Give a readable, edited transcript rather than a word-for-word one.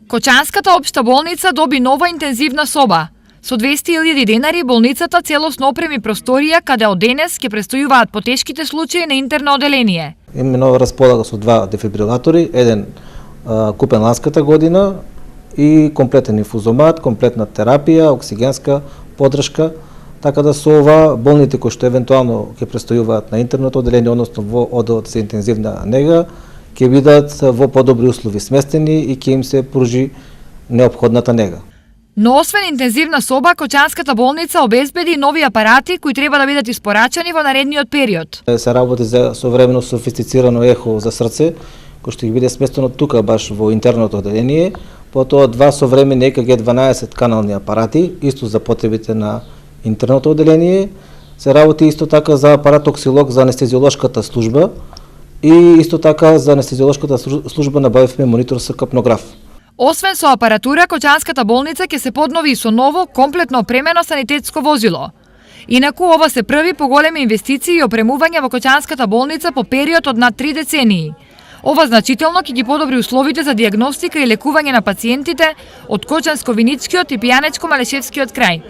Кочанската општа болница доби нова интензивна соба. Со 200.000 денари болницата целосно опреми просторија каде од денес ќе престојуваат потешките случаи на интерно оделение. Именно располага со 2 дефибрилатори, еден купен ланската година и комплетен инфузомат, комплетна терапија, оксигенска подршка, така да со ова болните кои што евентуално ќе престојуваат на интерното оделение, односно во одделот за интензивна нега, ќе бидат во подобри услови сместени и ќе им се пружи неопходната нега. Но освен интензивна соба, Кочанската болница обезбеди нови апарати кои треба да бидат испорачани во наредниот период. Се работи за современо софистицирано ехо за срце, кој што ќе биде сместено тука баш во интерното оделение, потоа 2 современи EKG 12 канални апарати, исто за потребите на интерното оделение. Се работи исто така за апарат оксилог за анестезиолошката служба и исто така за анестезиолошката служба на БФМ монитор со капнограф. Освен со апаратура, Кочанската болница ќе се поднови и со ново, комплетно опремено санитетско возило. Инаку, ова се први поголеми инвестиции и опремување во Кочанската болница по период од над 3 децении. Ова значително ќе ги подобри условите за дијагностика и лекување на пациентите од Кочанско-Виничкиот и Пијанечко-Малешевскиот крај.